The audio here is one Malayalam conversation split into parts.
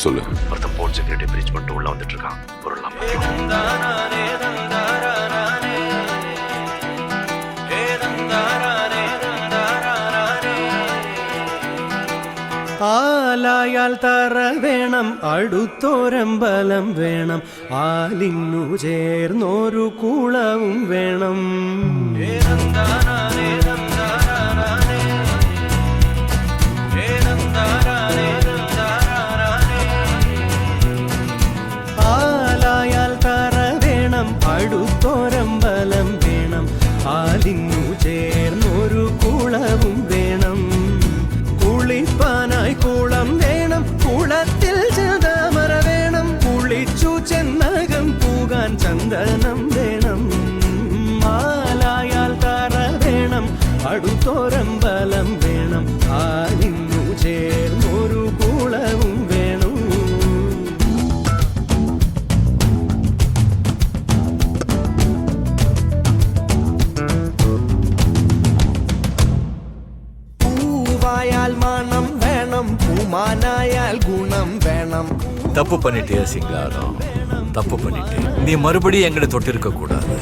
சொல்லு. ஒருத்தன் போர்ட் செக்யூரிட்டி பிரீச் பண்ணிட்டு உள்ள வந்துட்டு இருக்கான். பொருள்லாம் ആലായാൽ തറ വേണം, അടുത്തോരമ്പലം വേണം, ആലിന്നു ചേർന്നൊരു കുളവും വേണം. ആലായാൽ തറ വേണം, അടുത്തോരമ്പലം വേണം, ആലിന്നു ചേർന്നൊരു കുളവും വേണം. കുളിപ്പാനായി കുളം വേണം, കുളത്തിൽ ചന്ദമര വേണം, കുളിച്ചു ചെന്നകം പൂകാൻ ചന്ദനം വേണം. ആലായാൽ തറ വേണം, അടുത്തോരമ്പലം വേണം, ആലിന്നു ചേർന്നൊരു കുളവും വേണം. പൂവായാൽ മണം വേണം, പൂമാനായാൽ ഗുണം വേണം. தப்பு பண்ணிட்டே சிங்காரம், தப்பு பண்ணிட்டே. நீ மறுபடியும் எங்களை தொட்டிருக்க கூடாது.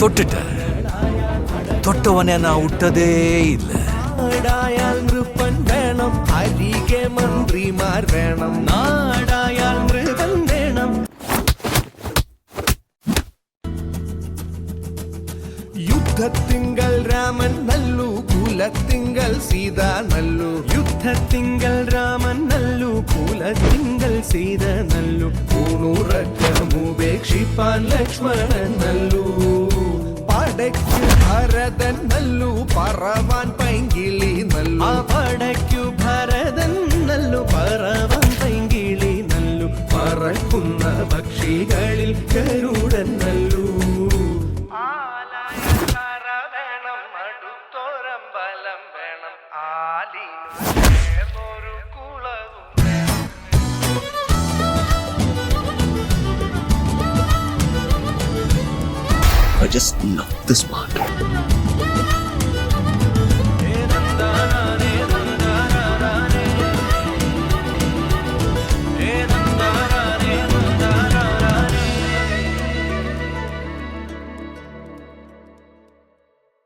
தொட்டுட்ட, தொட்டவனே நான் விட்டதே இல்லை. നാടായാൽ നൃപ്പൻ വേണം, അരികെ മന്ത്രിമാർ വേണം. നാടായാൽ നൃപൻ വേണം. യുദ്ധത്തിങ്കൽ രാമൻ നല്ലു, കുലത്തിങ്കൽ സീത നല്ലു. യുദ്ധത്തിങ്കൽ രാമൻ നല്ലു, കുലത്തിങ്കൽ സീത നല്ലു. ൂണുറക്കമുപേക്ഷിപ്പാൻ ലക്ഷ്മണൻ നല്ലു. പടയ്ക്കു ഭരതൻ നല്ലു, പറവാൻ പൈങ്കിളി നല്ലു. ആ പടയ്ക്കു ഭരതൻ നല്ലു, പറവാൻ പൈങ്കിളി നല്ലു. പറക്കുന്ന പക്ഷികളിൽ ഗരുഡൻ നല്ലു. അടുത്തോരമ്പലം വേണം, ആലിനൊരു കുളവും. I just love this part.